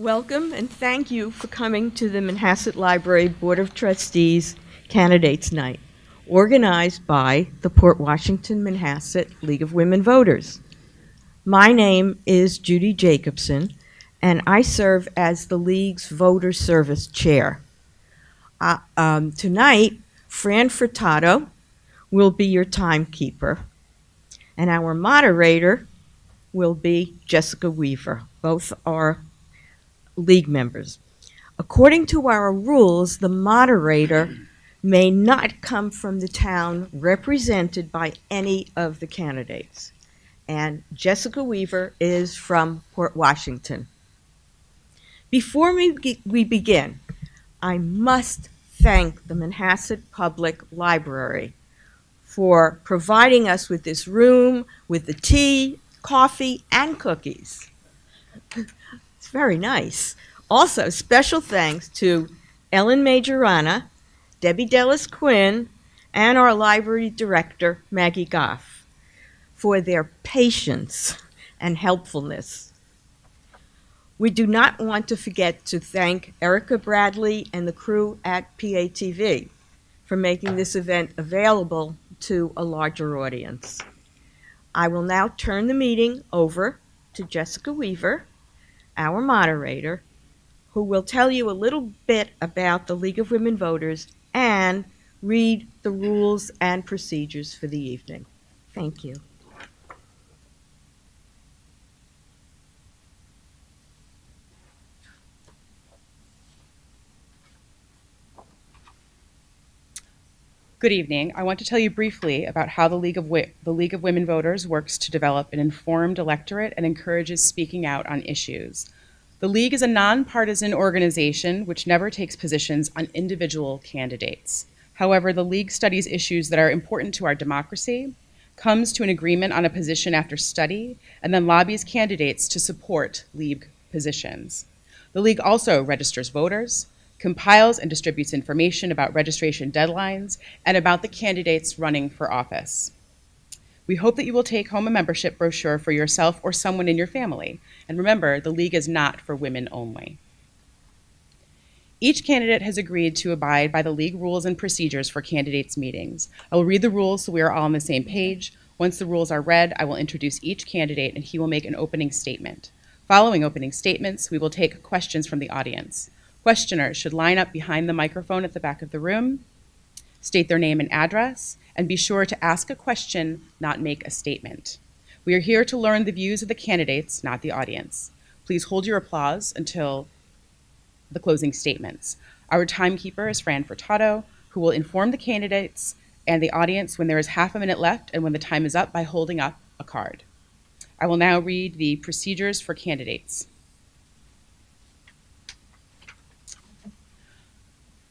Welcome and thank you for coming to the Manhasset Library Board of Trustees Candidates Night, organized by the Port Washington-Manhasset League of Women Voters. My name is Judy Jacobson, and I serve as the League's Voter Service Chair. Tonight, Fran Furtado will be your timekeeper, and our moderator will be Jessica Weaver. Both are League members. According to our rules, the moderator may not come from the town represented by any of the candidates. And Jessica Weaver is from Port Washington. Before we begin, I must thank the Manhasset Public Library for providing us with this room, with the tea, coffee, and cookies. It's very nice. Also, special thanks to Ellen Majorana, Debbie Dellis Quinn, and our library director, Maggie Goff, for their patience and helpfulness. We do not want to forget to thank Erica Bradley and the crew at PATV for making this event available to a larger audience. I will now turn the meeting over to Jessica Weaver, our moderator, who will tell you a little bit about the League of Women Voters and read the rules and procedures for the evening. Thank you. Good evening. I want to tell you briefly about how the League of Women Voters works to develop an informed electorate and encourages speaking out on issues. The League is a nonpartisan organization which never takes positions on individual candidates. However, the League studies issues that are important to our democracy, comes to an agreement on a position after study, and then lobbies candidates to support League positions. The League also registers voters, compiles and distributes information about registration deadlines, and about the candidates running for office. We hope that you will take home a membership brochure for yourself or someone in your family. And remember, the League is not for women only. Each candidate has agreed to abide by the League rules and procedures for candidates' meetings. I will read the rules so we are all on the same page. Once the rules are read, I will introduce each candidate and he will make an opening statement. Following opening statements, we will take questions from the audience. Questioners should line up behind the microphone at the back of the room, state their name and address, and be sure to ask a question, not make a statement. We are here to learn the views of the candidates, not the audience. Please hold your applause until the closing statements. Our timekeeper is Fran Furtado, who will inform the candidates and the audience when there is half a minute left and when the time is up by holding up a card. I will now read the procedures for candidates.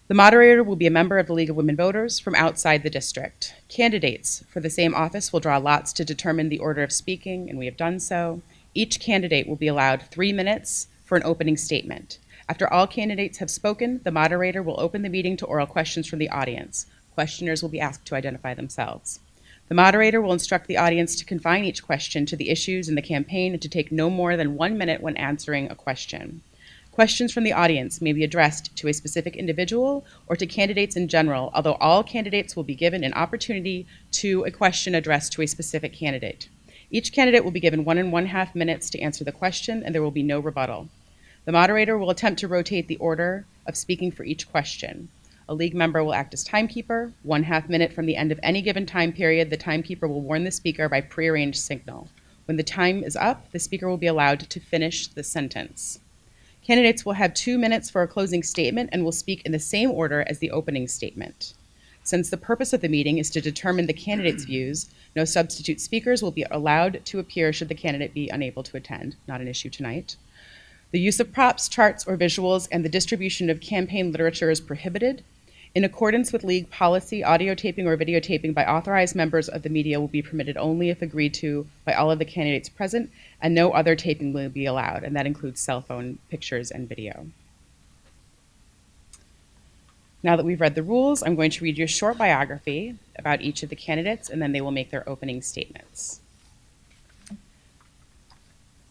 The moderator will be a member of the League of Women Voters from outside the district. Candidates for the same office will draw lots to determine the order of speaking, and we have done so. Each candidate will be allowed 3 minutes for an opening statement. After all candidates have spoken, the moderator will open the meeting to oral questions from the audience. Questioners will be asked to identify themselves. The moderator will instruct the audience to confine each question to the issues in the campaign and to take no more than 1 minute when answering a question. Questions from the audience may be addressed to a specific individual or to candidates in general, although all candidates will be given an opportunity to a question addressed to a specific candidate. Each candidate will be given 1 1/2 minutes to answer the question, and there will be no rebuttal. The moderator will attempt to rotate the order of speaking for each question. A League member will act as timekeeper. 1/2 minute from the end of any given time period, the timekeeper will warn the speaker by prearranged signal. When the time is up, the speaker will be allowed to finish the sentence. Candidates will have 2 minutes for a closing statement and will speak in the same order as the opening statement. Since the purpose of the meeting is to determine the candidate's views, no substitute speakers will be allowed to appear should the candidate be unable to attend. Not an issue tonight. The use of props, charts, or visuals and the distribution of campaign literature is prohibited. In accordance with League policy, audio taping or videotaping by authorized members of the media will be permitted only if agreed to by all of the candidates present, and no other taping will be allowed, and that includes cell phone pictures and video. Now that we've read the rules, I'm going to read you a short biography about each of the candidates, and then they will make their opening statements.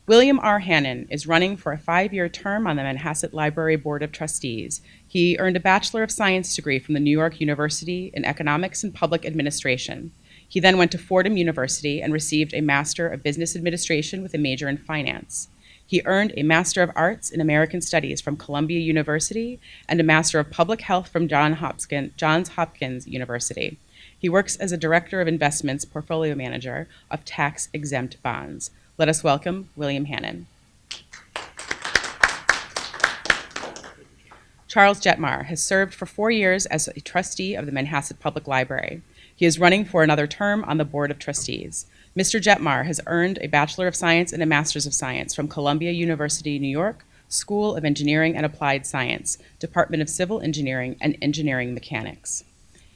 William R. Hannan is running for a 5-year term on the Manhasset Library Board of Trustees. He earned a Bachelor of Science degree from the New York University in Economics and Public Administration. He then went to Fordham University and received a Master of Business Administration with a major in finance. He earned a Master of Arts in American Studies from Columbia University and a Master of Public Health from Johns Hopkins University. He works as a Director of Investments Portfolio Manager of tax-exempt bonds. Let us welcome William Hannan. Charles Jettmar has served for 4 years as a trustee of the Manhasset Public Library. He is running for another term on the Board of Trustees. Mr. Jettmar has earned a Bachelor of Science and a Master's of Science from Columbia University, New York, School of Engineering and Applied Science, Department of Civil Engineering and Engineering Mechanics.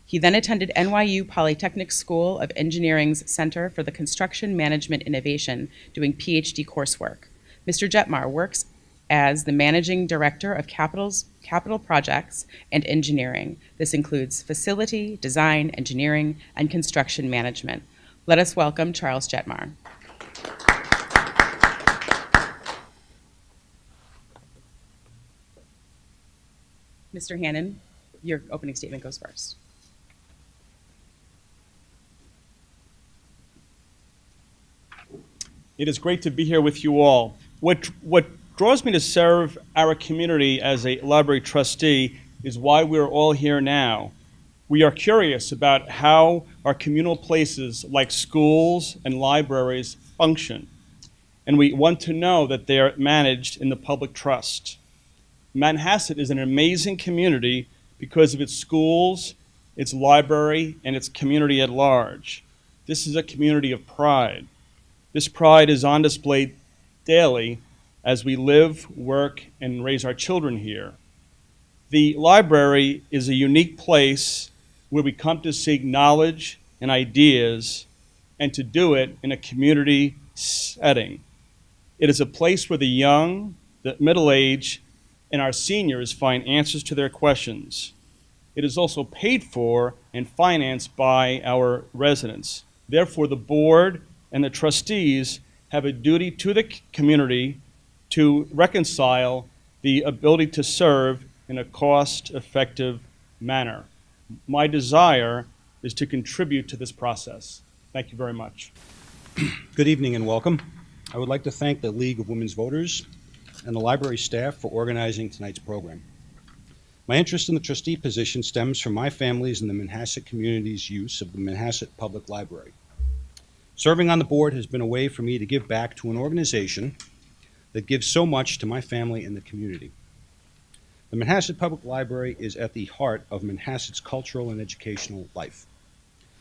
He then attended NYU Polytechnic School of Engineering's Center for the Construction Management Innovation, doing PhD coursework. Mr. Jettmar works as the Managing Director of Capital Projects and Engineering. This includes facility, design, engineering, and construction management. Let us welcome Charles Jettmar. Mr. Hannan, your opening statement goes first. It is great to be here with you all. What draws me to serve our community as a library trustee is why we're all here now. We are curious about how our communal places like schools and libraries function, and we want to know that they are managed in the public trust. Manhasset is an amazing community because of its schools, its library, and its community at large. This is a community of pride. This pride is on display daily as we live, work, and raise our children here. The library is a unique place where we come to seek knowledge and ideas and to do it in a community setting. It is a place where the young, the middle-aged, and our seniors find answers to their questions. It is also paid for and financed by our residents. Therefore, the board and the trustees have a duty to the community to reconcile the ability to serve in a cost-effective manner. My desire is to contribute to this process. Thank you very much. Good evening and welcome. I would like to thank the League of Women's Voters and the library staff for organizing tonight's program. My interest in the trustee position stems from my family's and the Manhasset community's use of the Manhasset Public Library. Serving on the board has been a way for me to give back to an organization that gives so much to my family and the community. The Manhasset Public Library is at the heart of Manhasset's cultural and educational life.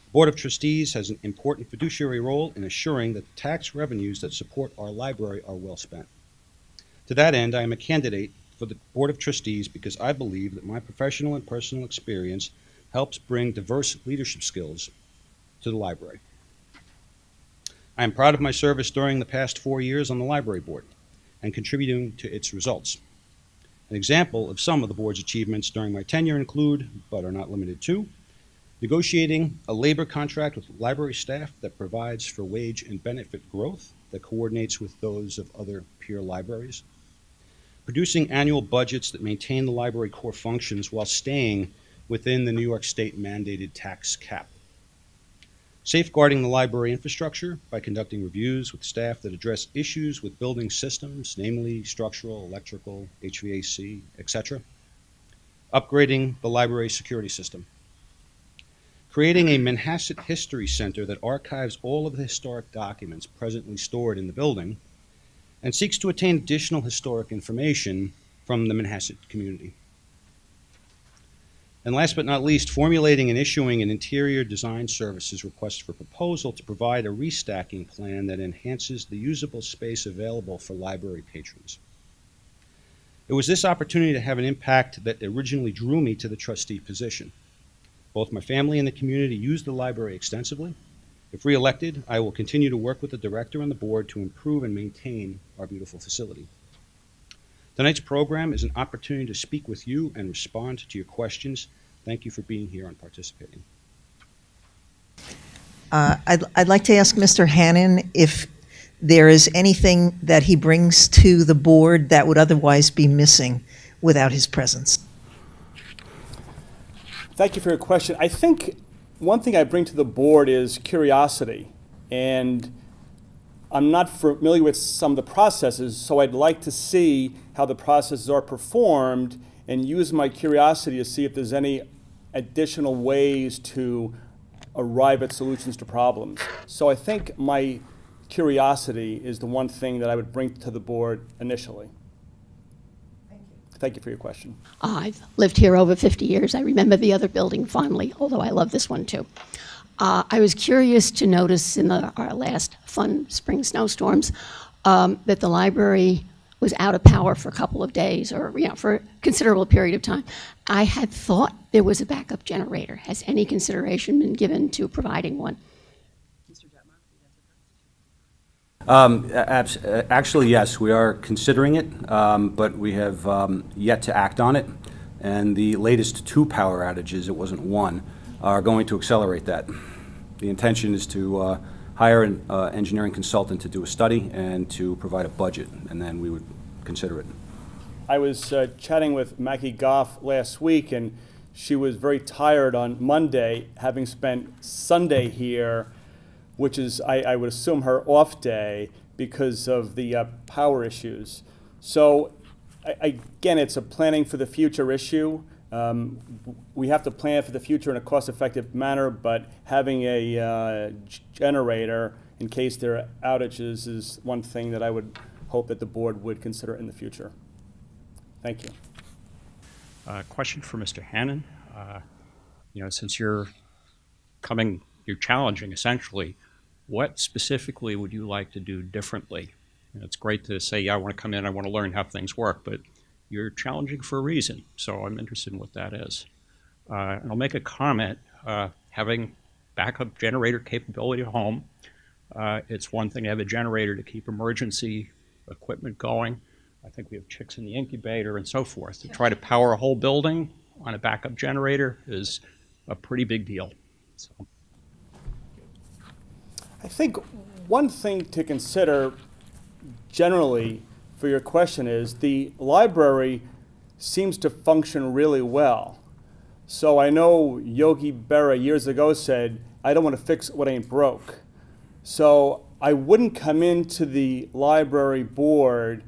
The Board of Trustees has an important fiduciary role in assuring that the tax revenues that support our library are well spent. To that end, I am a candidate for the Board of Trustees because I believe that my professional and personal experience helps bring diverse leadership skills to the library. I am proud of my service during the past 4 years on the library board and contributing to its results. An example of some of the board's achievements during my tenure include, but are not limited to, negotiating a labor contract with library staff that provides for wage and benefit growth that coordinates with those of other peer libraries, producing annual budgets that maintain the library core functions while staying within the New York State mandated tax cap, safeguarding the library infrastructure by conducting reviews with staff that address issues with building systems, namely structural, electrical, HVAC, etc., upgrading the library security system, creating a Manhasset History Center that archives all of the historic documents presently stored in the building and seeks to attain additional historic information from the Manhasset community. And last but not least, formulating and issuing an interior design services request for proposal to provide a restacking plan that enhances the usable space available for library patrons. It was this opportunity to have an impact that originally drew me to the trustee position. Both my family and the community use the library extensively. If re-elected, I will continue to work with the director and the board to improve and maintain our beautiful facility. Tonight's program is an opportunity to speak with you and respond to your questions. Thank you for being here and participating. I'd like to ask Mr. Hannan if there is anything that he brings to the board that would otherwise be missing without his presence. Thank you for your question. I think one thing I bring to the board is curiosity. And I'm not familiar with some of the processes, so I'd like to see how the processes are performed and use my curiosity to see if there's any additional ways to arrive at solutions to problems. So I think my curiosity is the one thing that I would bring to the board initially. Thank you for your question. I've lived here over 50 years. I remember the other building fondly, although I love this one too. I was curious to notice in our last fun spring snowstorms that the library was out of power for a couple of days, or for a considerable period of time. I had thought there was a backup generator. Has any consideration been given to providing one? Mr. Jettmar? Actually, yes, we are considering it, but we have yet to act on it. And the latest 2 power outages, it wasn't 1, are going to accelerate that. The intention is to hire an engineering consultant to do a study and to provide a budget, and then we would consider it. I was chatting with Maggie Goff last week, and she was very tired on Monday, having spent Sunday here, which is, I would assume, her off day because of the power issues. So, again, it's a planning for the future issue. We have to plan for the future in a cost-effective manner, but having a generator in case there are outages is one thing that I would hope that the board would consider in the future. Thank you. Question for Mr. Hannan. Since you're challenging essentially, what specifically would you like to do differently? It's great to say, yeah, I want to come in, I want to learn how things work, but you're challenging for a reason, so I'm interested in what that is. And I'll make a comment. Having backup generator capability at home, it's one thing to have a generator to keep emergency equipment going. I think we have chicks in the incubator and so forth. To try to power a whole building on a backup generator is a pretty big deal. So. I think one thing to consider generally for your question is the library seems to function really well. So I know Yogi Berra years ago said, I don't want to fix what ain't broke. So I wouldn't come into the library board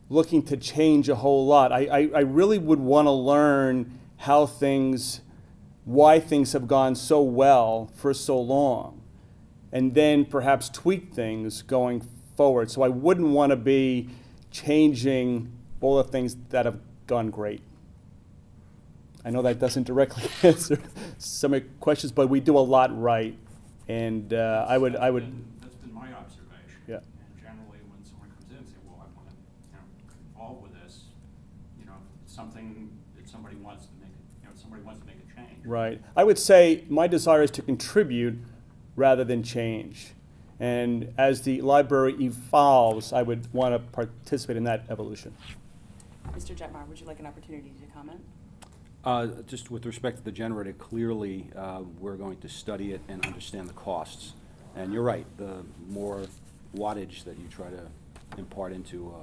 looking to change a whole lot. I really would want to learn why things have gone so well for so long, and then perhaps tweak things going forward. So I wouldn't want to be changing all the things that have gone great. I know that doesn't directly answer some of your questions, but we do a lot right, and I would. That's been my observation. Yeah. And generally, when someone comes in and says, "Well, I want to get involved with this," something that somebody wants to make a change. Right. I would say my desire is to contribute rather than change. And as the library evolves, I would want to participate in that evolution. Mr. Jettmar, would you like an opportunity to comment? Just with respect to the generator, clearly we're going to study it and understand the costs. And you're right, the more wattage that you try to impart into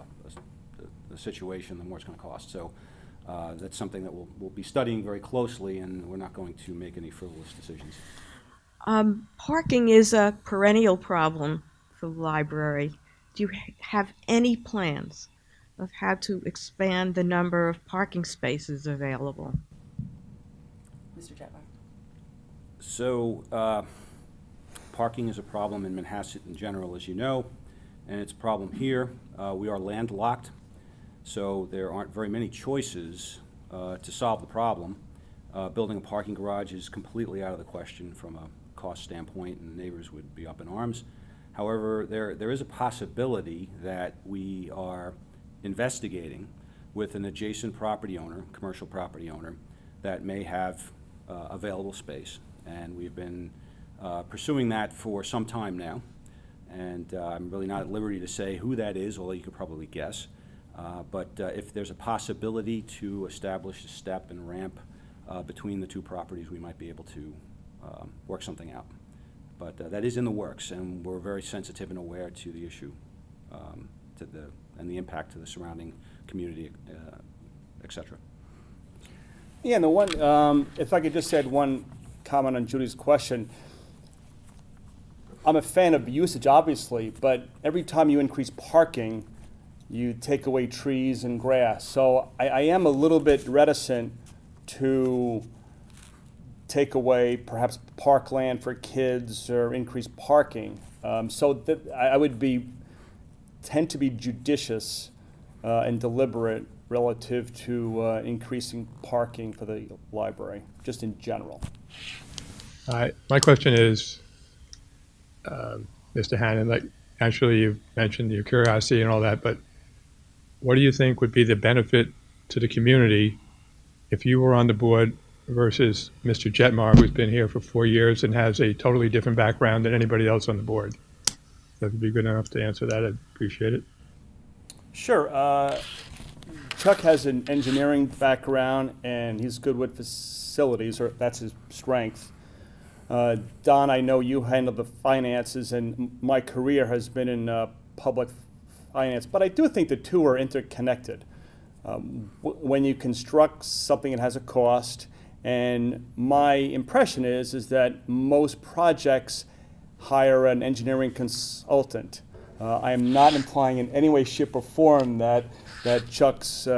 a situation, the more it's going to cost. So that's something that we'll be studying very closely, and we're not going to make any frivolous decisions. Parking is a perennial problem for the library. Do you have any plans of how to expand the number of parking spaces available? Mr. Jettmar. So parking is a problem in Manhasset in general, as you know, and it's a problem here. We are landlocked, so there aren't very many choices to solve the problem. Building a parking garage is completely out of the question from a cost standpoint, and neighbors would be up in arms. However, there is a possibility that we are investigating with an adjacent property owner, commercial property owner, that may have available space. And we've been pursuing that for some time now. And I'm really not at liberty to say who that is, although you could probably guess. But if there's a possibility to establish a step and ramp between the two properties, we might be able to work something out. But that is in the works, and we're very sensitive and aware to the issue, and the impact to the surrounding community, et cetera. Yeah, and the one, if I could just add one comment on Judy's question. I'm a fan of usage, obviously, but every time you increase parking, you take away trees and grass. So I am a little bit reticent to take away perhaps parkland for kids or increase parking. I would tend to be judicious and deliberate relative to increasing parking for the library, just in general. My question is, Mr. Hannan, like, actually you've mentioned your curiosity and all that, but what do you think would be the benefit to the community if you were on the board versus Mr. Jettmar, who's been here for 4 years and has a totally different background than anybody else on the board? If you'd be good enough to answer that, I'd appreciate it. Sure. Chuck has an engineering background, and he's good with facilities, or that's his strength. Don, I know you handle the finances, and my career has been in public finance, but I do think the two are interconnected. When you construct something, it has a cost, and my impression is that most projects hire an engineering consultant. I am not implying in any way, shape, or form that Chuck's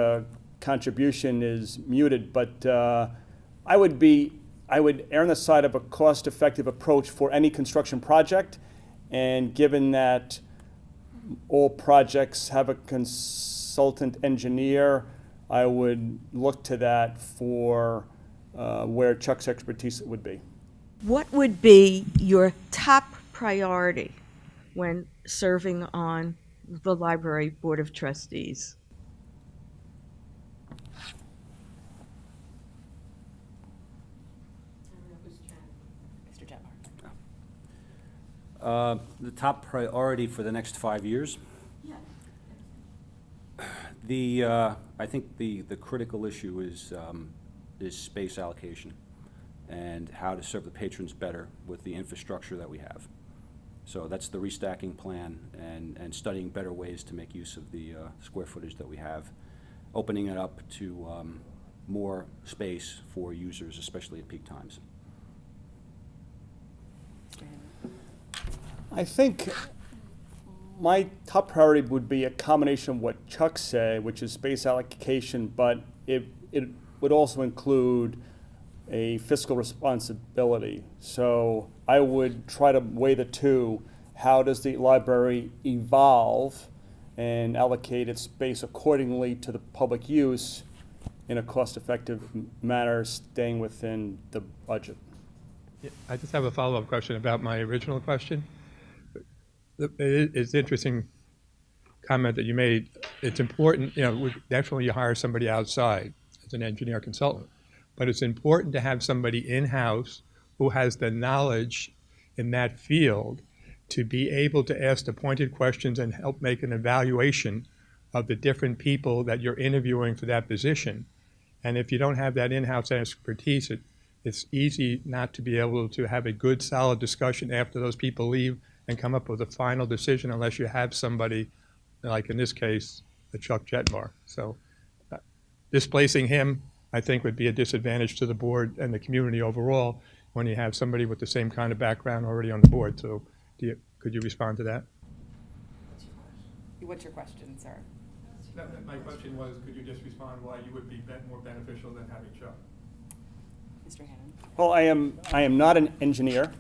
contribution is muted, but I would err on the side of a cost-effective approach for any construction project, and given that all projects have a consultant engineer, I would look to that for where Chuck's expertise would be. What would be your top priority when serving on the Library Board of Trustees? Mr. Jettmar. The top priority for the next 5 years? I think the critical issue is space allocation and how to serve the patrons better with the infrastructure that we have. So that's the restacking plan and studying better ways to make use of the square footage that we have, opening it up to more space for users, especially at peak times. I think my top priority would be a combination of what Chuck said, which is space allocation, but it would also include a fiscal responsibility. So I would try to weigh the two. How does the library evolve and allocate its space accordingly to the public use in a cost-effective manner, staying within the budget? Yeah, I just have a follow-up question about my original question. It's an interesting comment that you made. It's important, definitely you hire somebody outside as an engineer consultant, but it's important to have somebody in-house who has the knowledge in that field to be able to ask the pointed questions and help make an evaluation of the different people that you're interviewing for that position. And if you don't have that in-house expertise, it's easy not to be able to have a good, solid discussion after those people leave and come up with a final decision unless you have somebody, like in this case, Chuck Jettmar. So displacing him, I think, would be a disadvantage to the board and the community overall when you have somebody with the same kind of background already on the board. So could you respond to that? What's your question, sir? My question was, could you just respond why you would be more beneficial than having Chuck? Mr. Hannan. Well, I am not an engineer,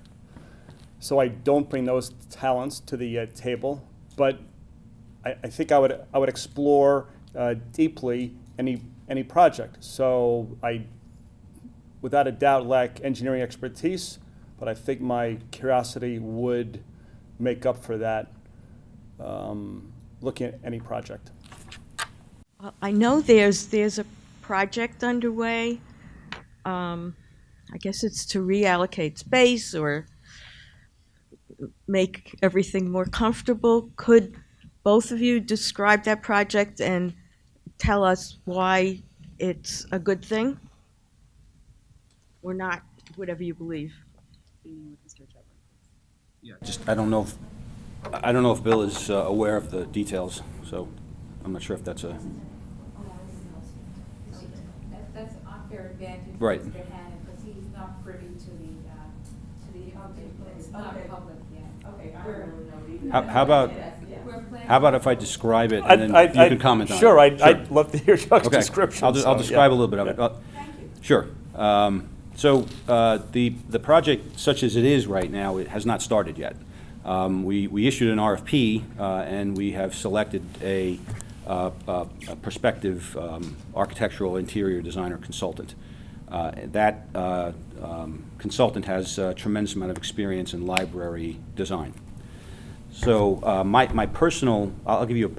so I don't bring those talents to the table. But I think I would explore deeply any project. So I, without a doubt, lack engineering expertise, but I think my curiosity would make up for that, looking at any project. I know there's a project underway. I guess it's to reallocate space or make everything more comfortable. Could both of you describe that project and tell us why it's a good thing? Or not, whatever you believe. Just, I don't know if Bill is aware of the details, so I'm not sure if that's a, That's unfair advantage Right. to Mr. Hannan, because he's not privy to the it's not public yet. Okay, I don't know. how about if I describe it and then you can comment on it? Sure, I'd love to hear Chuck's Okay. description. I'll so, describe yeah. a little bit of it. Thank you. Sure. So the project, such as it is right now, it has not started yet. We issued an RFP, and we have selected a prospective architectural interior designer consultant. That consultant has a tremendous amount of experience in library design. So my personal, I'll give you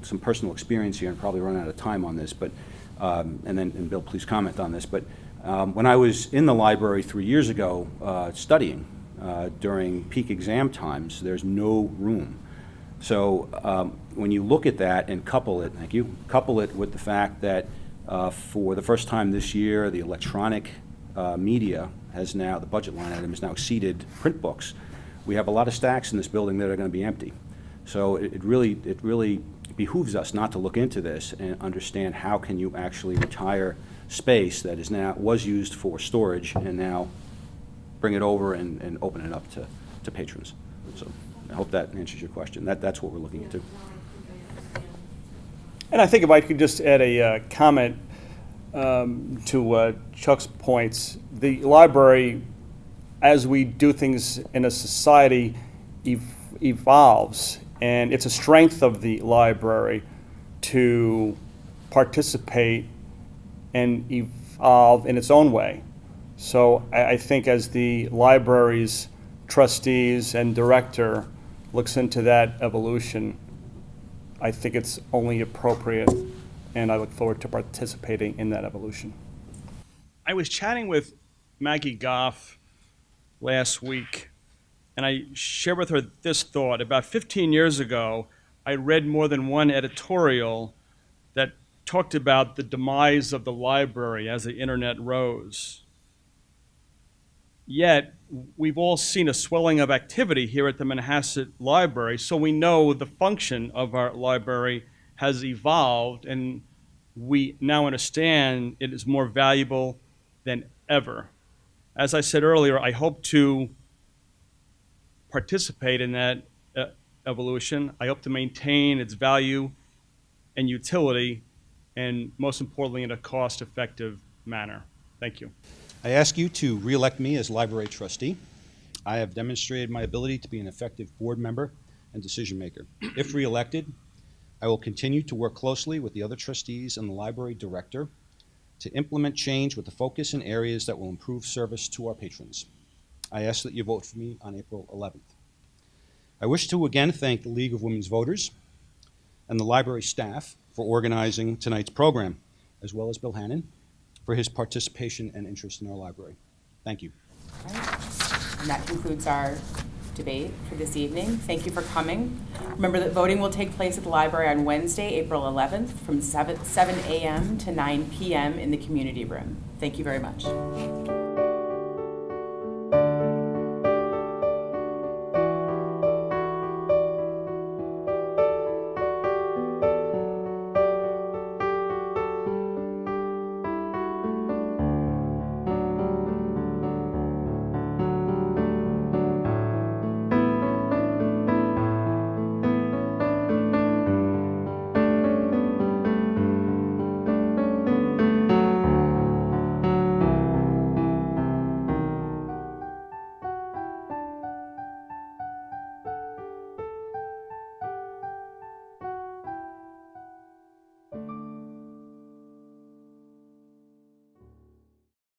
some personal experience here and probably run out of time on this, but, and Bill, please comment on this, but when I was in the library 3 years ago studying during peak exam times, there's no room. So when you look at that and couple it with the fact that for the first time this year, the electronic media has now, the budget line item has now exceeded print books. We have a lot of stacks in this building that are going to be empty. So it really behooves us not to look into this and understand how can you actually retire space that was used for storage and now bring it over and open it up to patrons. So I hope that answers your question. That's what we're looking into. And I think if I could just add a comment to Chuck's points, the library, as we do things in a society, evolves, and it's a strength of the library to participate and evolve in its own way. So I think as the library's trustees and director looks into that evolution, I think it's only appropriate, and I look forward to participating in that evolution. I was chatting with Maggie Goff last week, and I shared with her this thought. About 15 years ago, I read more than one editorial that talked about the demise of the library as the internet rose. Yet, we've all seen a swelling of activity here at the Manhasset Library, so we know the function of our library has evolved, and we now understand it is more valuable than ever. As I said earlier, I hope to participate in that evolution. I hope to maintain its value and utility, and most importantly, in a cost-effective manner. Thank you. I ask you to re-elect me as library trustee. I have demonstrated my ability to be an effective board member and decision maker. If re-elected, I will continue to work closely with the other trustees and the library director to implement change with the focus in areas that will improve service to our patrons. I ask that you vote for me on April 11th. I wish to again thank the League of Women's Voters and the library staff for organizing tonight's program, as well as Bill Hannan for his participation and interest in our library. Thank you. All right. And that concludes our debate for this evening. Thank you for coming. Remember that voting will take place at the library on Wednesday, April 11th from 7 a.m. to 9 p.m. in the community room. Thank you very much.